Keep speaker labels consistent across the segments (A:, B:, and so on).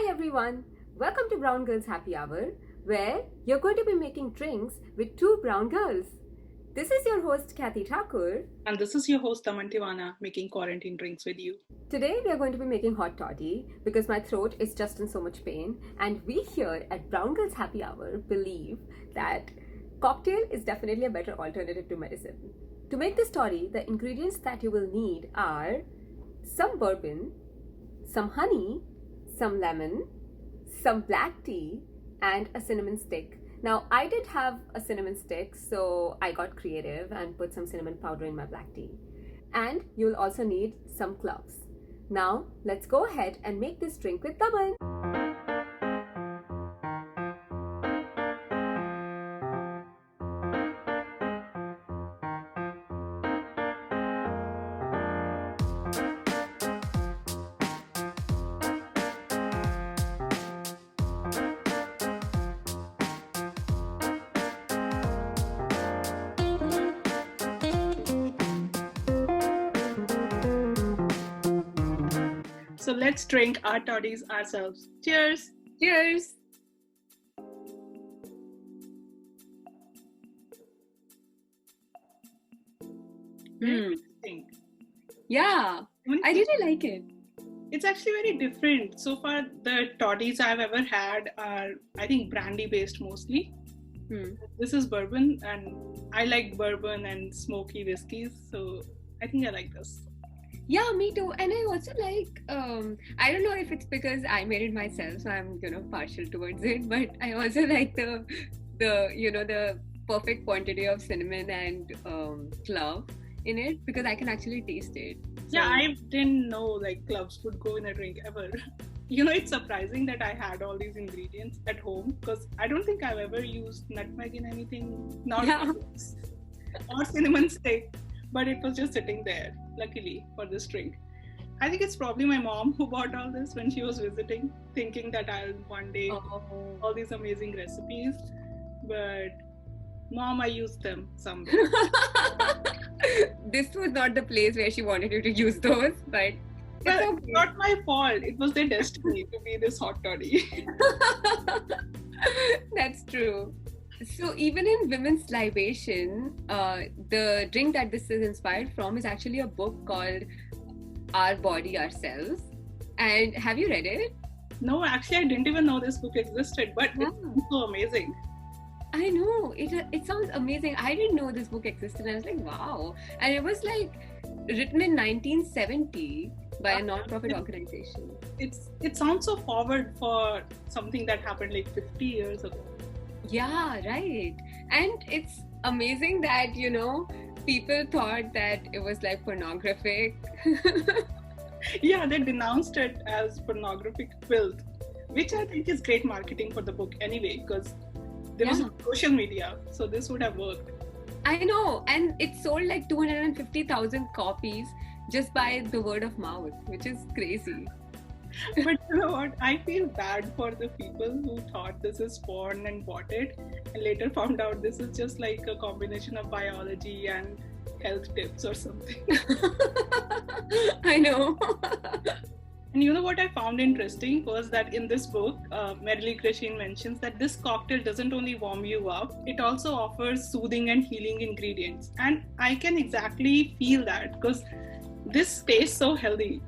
A: Hi everyone, welcome to Brown Girls Happy Hour, where you're going to be making drinks with two brown girls. This is your host Kathy Thakur.
B: And this is your host Taman Tiwana making quarantine drinks with you.
A: Today we are going to be making hot toddy because my throat is just in so much pain, and we here at Brown Girls Happy Hour believe that cocktail is definitely a better alternative to medicine. To make this toddy, the ingredients that you will need are some bourbon, some honey, some lemon, some black tea, and a cinnamon stick. Now, I did have a cinnamon stick, so I got creative and put some cinnamon powder in my black tea. And you'll also need some cloves. Now, let's go ahead and make this drink with Taman.
B: So let's drink our toddies ourselves. Cheers!
A: Cheers!
B: Very interesting.
A: Yeah, I really like it.
B: It's actually very different. So far, the toddies I've ever had are, I think, brandy based mostly. This is bourbon, and I like bourbon and smoky whiskeys, so I think I like this.
A: Yeah, me too. And I also like, I don't know if it's because I made it myself, so I'm, partial towards it, but I also like the perfect quantity of cinnamon and clove in it because I can actually taste it. So,
B: yeah, I didn't know like cloves would go in a drink ever. It's surprising that I had all these ingredients at home because I don't think I've ever used nutmeg in anything, or cinnamon stick, but it was just sitting there, luckily, for this drink. I think it's probably my mom who bought all this when she was visiting, thinking that I'll one day all these amazing recipes. But Mom, I used them someday.
A: This was not the place where she wanted you to use those, but
B: it's okay. Not my fault. It was their destiny to be this hot toddy.
A: That's true. So even in Women's Libation, the drink that this is inspired from is actually a book called Our Body, Ourselves. And have you read it?
B: No, actually I didn't even know this book existed, but it's so amazing.
A: I know, it sounds amazing. I didn't know this book existed. I was like, wow. And it was like written in 1970 by a non-profit organization.
B: It sounds so forward for something that happened like 50 years ago.
A: Yeah, right. And it's amazing that, people thought that it was like pornographic.
B: Yeah, they denounced it as pornographic filth, which I think is great marketing for the book anyway, because there was no social media, so this would have worked.
A: I know, and it sold like 250,000 copies just by the word of mouth, which is crazy.
B: But you know what? I feel bad for the people who thought this is porn and bought it and later found out this is just like a combination of biology and health tips or something.
A: I know.
B: And you know what I found interesting was that in this book, Merrilee Krishnan mentions that this cocktail doesn't only warm you up, it also offers soothing and healing ingredients. And I can exactly feel that because this tastes so healthy.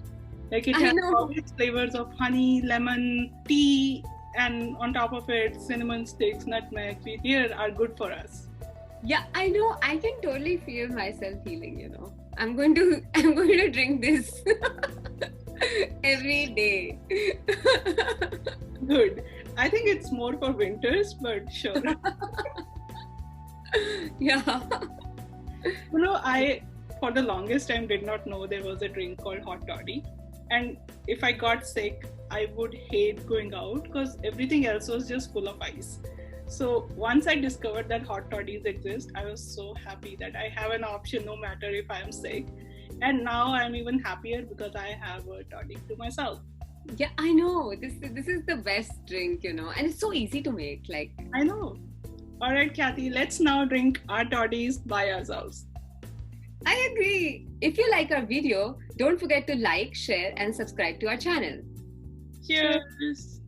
B: Like it has all these flavors of honey, lemon, tea, and on top of it, cinnamon sticks, nutmeg, we hear are good for us.
A: Yeah, I know. I can totally feel myself healing, I'm going to drink this every day.
B: Good. I think it's more for winters, but sure.
A: Yeah.
B: I, for the longest time, did not know there was a drink called hot toddy. And if I got sick, I would hate going out because everything else was just full of ice. So once I discovered that hot toddies exist, I was so happy that I have an option no matter if I am sick. And now I'm even happier because I have a toddy to myself.
A: Yeah, I know. This is the best drink, and it's so easy to make.
B: I know. All right, Kathy, let's now drink our toddies by ourselves.
A: I agree. If you like our video, don't forget to like, share, and subscribe to our channel.
B: Cheers.